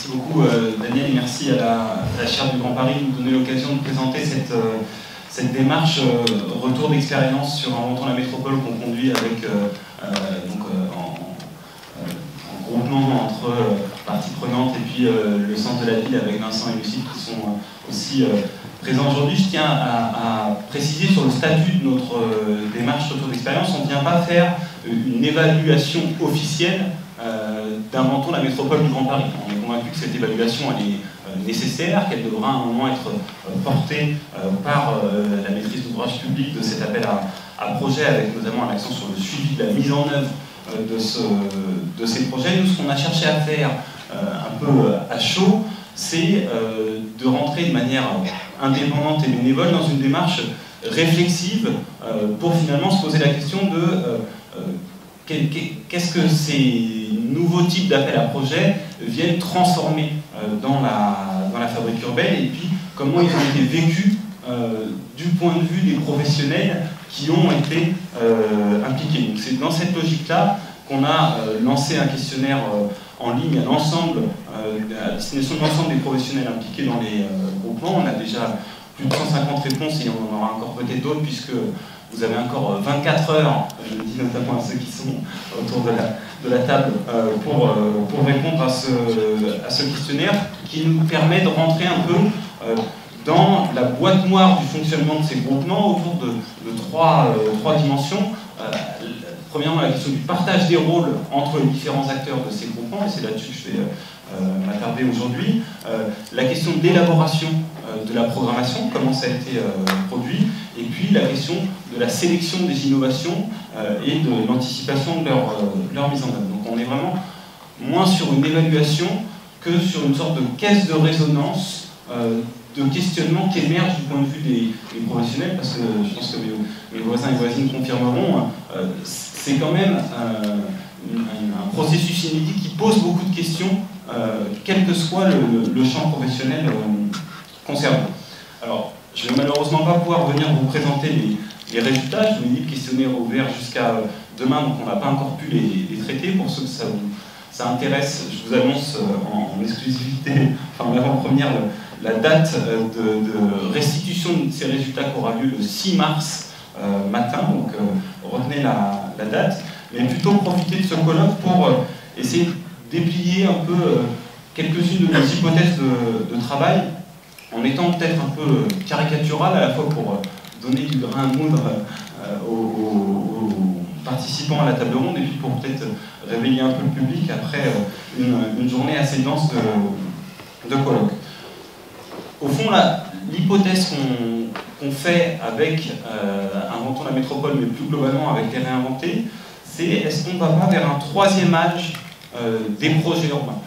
Merci beaucoup Daniel, et merci à la chaire du Grand Paris de nous donner l'occasion de présenter cette démarche retour d'expérience sur Inventons la métropole qu'on conduit avec en groupement entre parties prenantes et puis le centre de la ville avec Vincent et Lucie qui sont aussi présents aujourd'hui. Je tiens à préciser sur le statut de notre démarche retour d'expérience, on ne vient pas faire une évaluation officielle d'Inventons la métropole du Grand Paris. On est convaincu que cette évaluation elle est nécessaire, qu'elle devra à un moment être portée par la maîtrise d'ouvrage public de cet appel à projet, avec notamment un accent sur le suivi de la mise en œuvre de ces projets. Nous, ce qu'on a cherché à faire un peu à chaud, c'est de rentrer de manière indépendante et bénévole dans une démarche réflexive pour finalement se poser la question de qu'est-ce que ces nouveaux types d'appels à projets viennent transformer dans la fabrique urbaine, et puis comment ils ont été vécus du point de vue des professionnels qui ont été impliqués. Donc c'est dans cette logique-là qu'on a lancé un questionnaire en ligne à l'ensemble, à destination de l'ensemble des professionnels impliqués dans les groupements. On a déjà plus de 150 réponses et on en aura encore peut-être d'autres, puisque vous avez encore 24 heures, je le dis notamment à ceux qui sont autour de la table, pour répondre à ce questionnaire qui nous permet de rentrer un peu dans la boîte noire du fonctionnement de ces groupements autour de trois dimensions. Premièrement, la question du partage des rôles entre les différents acteurs de ces groupements, et c'est là-dessus que je vais m'attarder aujourd'hui. La question de l'élaboration de la programmation, comment ça a été produit, et puis la question de la sélection des innovations et de l'anticipation de leur mise en œuvre. Donc on est vraiment moins sur une évaluation que sur une sorte de caisse de résonance de questionnement qui émerge du point de vue des professionnels, parce que je pense que mes voisins et voisines confirmeront, c'est quand même un processus inédit qui pose beaucoup de questions, quel que soit le champ professionnel concerné. Alors, je ne vais malheureusement pas pouvoir venir vous présenter les résultats. Je vous ai dit, le questionnaire est ouvert jusqu'à demain, donc on n'a pas encore pu les traiter. Pour ceux que ça intéresse, je vous annonce en exclusivité, enfin en avant-première, la date de restitution de ces résultats qui aura lieu le 6 mars matin, donc retenez la date, mais plutôt profiter de ce colloque pour essayer de déplier un peu quelques-unes de nos hypothèses de travail, en étant peut-être un peu caricatural, à la fois pour donner du grain à moudre aux participants à la table ronde, et puis pour peut-être réveiller un peu le public après une journée assez dense de colloque. Au fond, l'hypothèse qu'on fait avec Inventons la métropole, mais plus globalement avec les réinventés, c'est est-ce qu'on ne va pas vers un troisième âge des projets urbains.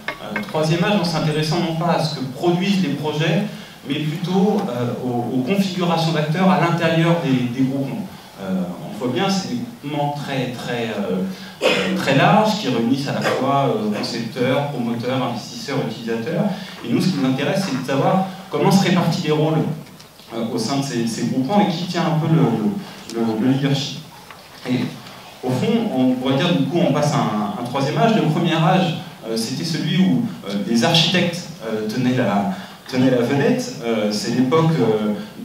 Troisième âge en s'intéressant non pas à ce que produisent les projets, mais plutôt aux configurations d'acteurs à l'intérieur des groupements. On voit bien, c'est des groupements très larges qui réunissent à la fois concepteurs, promoteurs, investisseurs, utilisateurs. Et nous, ce qui nous intéresse, c'est de savoir comment se répartissent les rôles au sein de ces groupements et qui tient un peu le leadership. Et au fond, on pourrait dire du coup on passe à un troisième âge. Le premier âge, c'était celui où les architectes tenaient la vedette. C'est l'époque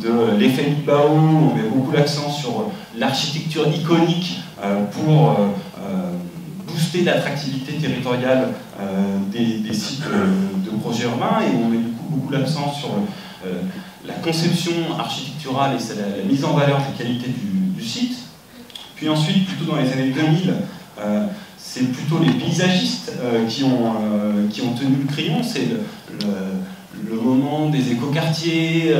de l'effet Bilbao, on met beaucoup l'accent sur l'architecture iconique pour booster l'attractivité territoriale des sites de projets urbains, et on met du coup beaucoup l'accent sur la conception architecturale et la mise en valeur des qualités du site. Puis ensuite, plutôt dans les années 2000, c'est plutôt les paysagistes qui ont tenu le crayon. C'est le moment des écoquartiers,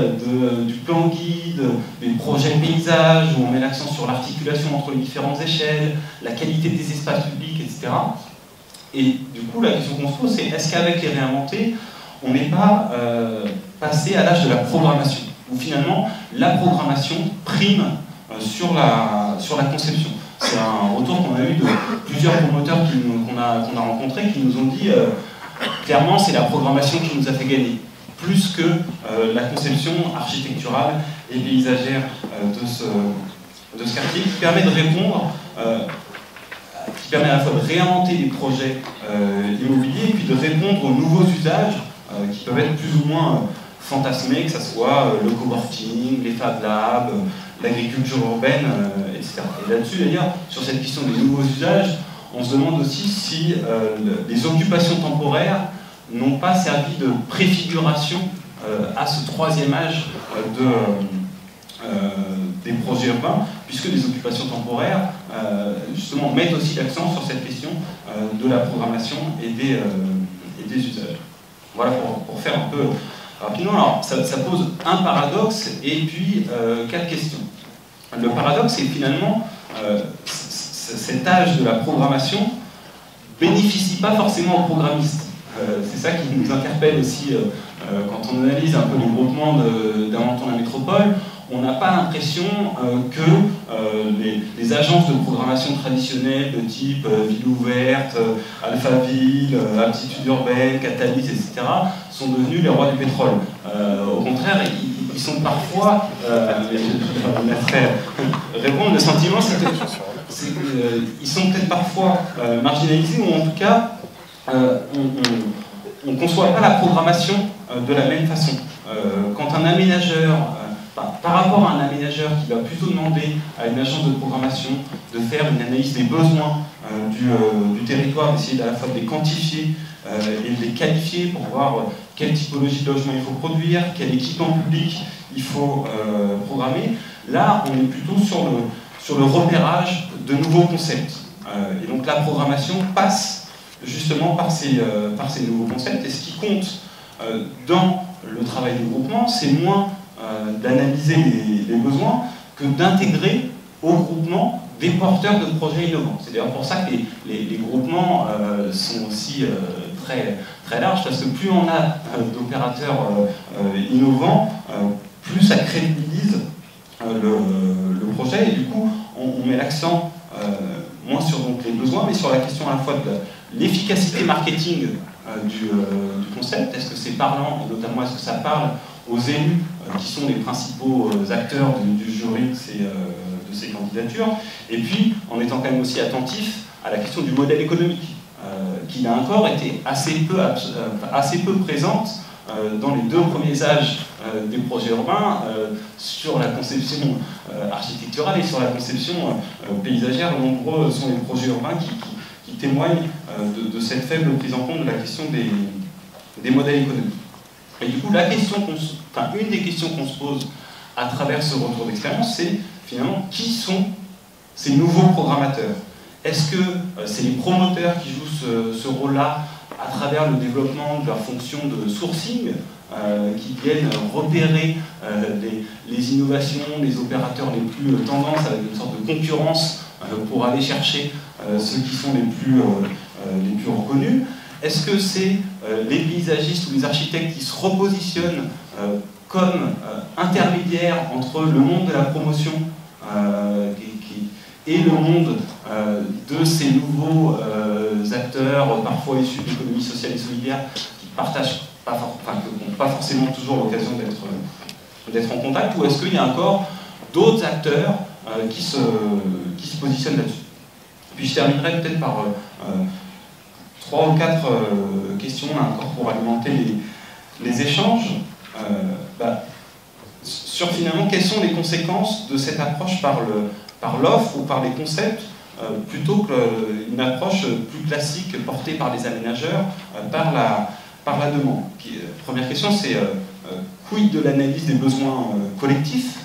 du plan guide, des projets paysages, où on met l'accent sur l'articulation entre les différentes échelles, la qualité des espaces publics, etc. Et du coup, la question qu'on se pose, c'est est-ce qu'avec les réinventés, on n'est pas passé à l'âge de la programmation, où finalement la programmation prime sur la conception. C'est un retour qu'on a eu de plusieurs promoteurs qu'on a rencontrés qui nous ont dit clairement c'est la programmation qui nous a fait gagner, plus que la conception architecturale et paysagère de ce quartier, qui permet de répondre qui permet à la fois de réinventer des projets immobiliers et puis de répondre aux nouveaux usages qui peuvent être plus ou moins fantasmés, que ce soit le coworking, les Fab Labs, l'agriculture urbaine, etc. Et là-dessus, d'ailleurs, sur cette question des nouveaux usages, on se demande aussi si les occupations temporaires n'ont pas servi de préfiguration à ce troisième âge des projets urbains, puisque les occupations temporaires, justement, mettent aussi l'accent sur cette question de la programmation et des usages. Voilà pour faire un peu rapidement. Alors, ça pose un paradoxe et puis 4 questions. Le paradoxe, c'est que finalement, cet âge de la programmation bénéficie pas forcément aux programmistes. C'est ça qui nous interpelle aussi quand on analyse un peu le groupement d'Inventons la Métropole. On n'a pas l'impression que les agences de programmation traditionnelles de type Ville Ouverte, Alphaville, Aptitude Urbaine, Catalyse, etc. sont devenus les rois du pétrole. Au contraire, ils sont parfois, je laisserai répondre, le sentiment c'est qu'ils sont peut-être parfois marginalisés, ou en tout cas, on ne conçoit pas la programmation de la même façon. Quand un aménageur, par rapport à un aménageur qui va plutôt demander à une agence de programmation de faire une analyse des besoins du territoire, d'essayer à la fois de les quantifier et de les qualifier pour voir quelle typologie de logement il faut produire, quel équipement public il faut programmer, là on est plutôt sur le repérage de nouveaux concepts. Et donc la programmation passe justement par ces nouveaux concepts, et ce qui compte dans le travail de groupement, c'est moins d'analyser les besoins que d'intégrer au groupement des porteurs de projets innovants. C'est d'ailleurs pour ça que les groupements sont aussi très, très larges, parce que plus on a d'opérateurs innovants, plus ça crédibilise le projet, et du coup on met l'accent moins sur donc, les besoins, mais sur la question à la fois de l'efficacité marketing du concept. Est-ce que c'est parlant, et notamment est-ce que ça parle aux élus qui sont les principaux acteurs du jury de ces candidatures, et puis en étant quand même aussi attentif à la question du modèle économique, qui là encore été assez peu présente dans les 2 premiers âges des projets urbains, sur la conception architecturale et sur la conception paysagère. Nombreux sont les projets urbains qui témoignent de cette faible prise en compte de la question des modèles économiques. Et du coup, une des questions qu'on se pose à travers ce retour d'expérience, c'est finalement qui sont ces nouveaux programmateurs. Est-ce que c'est les promoteurs qui jouent ce rôle-là à travers le développement de leur fonction de sourcing, qui viennent repérer les innovations, les opérateurs les plus tendances, avec une sorte de concurrence pour aller chercher ceux qui sont les plus reconnus? Est-ce que c'est les paysagistes ou les architectes qui se repositionnent comme intermédiaires entre le monde de la promotion et le monde de ces nouveaux acteurs, parfois issus de l'économie sociale et solidaire, qui n'ont pas forcément toujours l'occasion d'être en contact, ou est-ce qu'il y a encore d'autres acteurs qui se positionnent là-dessus? Puis je terminerai peut-être par 3 ou 4 questions là encore pour alimenter les échanges. Sur finalement quelles sont les conséquences de cette approche par l'offre ou par les concepts, plutôt qu'une approche plus classique portée par les aménageurs par la demande. Première question, c'est quid de l'analyse des besoins collectifs?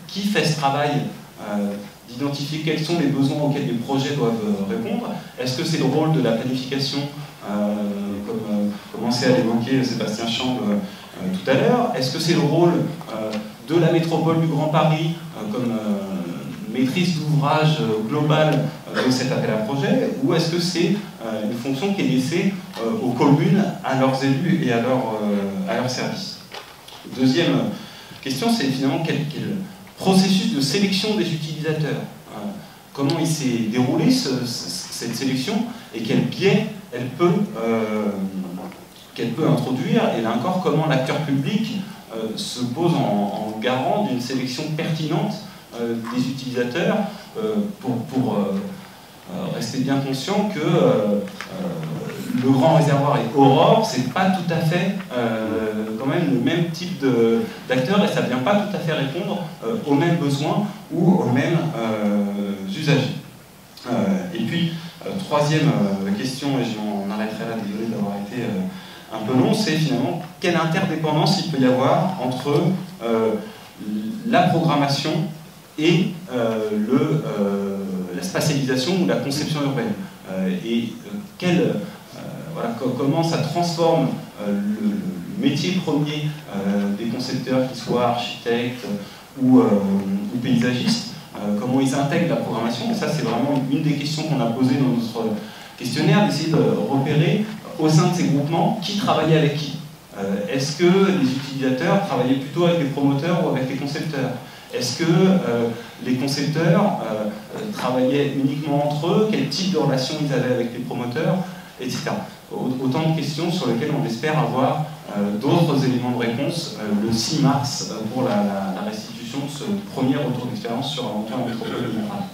Qui fait ce travail d'identifier quels sont les besoins auxquels les projets doivent répondre? Est-ce que c'est le rôle de la planification, comme commençait à l'évoquer Sébastien Chambre tout à l'heure? Est-ce que c'est le rôle de la métropole du Grand Paris, comme maîtrise d'ouvrage globale de cet appel à projet? Ou est-ce que c'est une fonction qui est laissée aux communes, à leurs élus et à leurs services? Deuxième question, c'est finalement quel processus de sélection des utilisateurs. Comment il s'est déroulé cette sélection, et quel biais elle peut introduire, et là encore comment l'acteur public se pose en garant d'une sélection pertinente des utilisateurs pour restez bien conscient que le grand réservoir et Aurore, c'est pas tout à fait quand même le même type d'acteur, et ça vient pas tout à fait répondre aux mêmes besoins ou aux mêmes usagers. Et puis, troisième question, et j'en arrêterai là, désolé d'avoir été un peu long, c'est finalement quelle interdépendance il peut y avoir entre la programmation et la spatialisation ou la conception urbaine. Voilà, comment ça transforme le métier premier des concepteurs, qu'ils soient architectes ou paysagistes, comment ils intègrent la programmation. Et ça, c'est vraiment une des questions qu'on a posées dans notre questionnaire, d'essayer de repérer au sein de ces groupements qui travaillait avec qui. Est-ce que les utilisateurs travaillaient plutôt avec les promoteurs ou avec les concepteurs? Est-ce que les concepteurs travaillaient uniquement entre eux? Quel type de relation ils avaient avec les promoteurs, etc. Autant de questions sur lesquelles on espère avoir d'autres éléments de réponse le 6 mars pour la restitution de ce premier retour d'expérience sur Aventure en métropole de Montréal.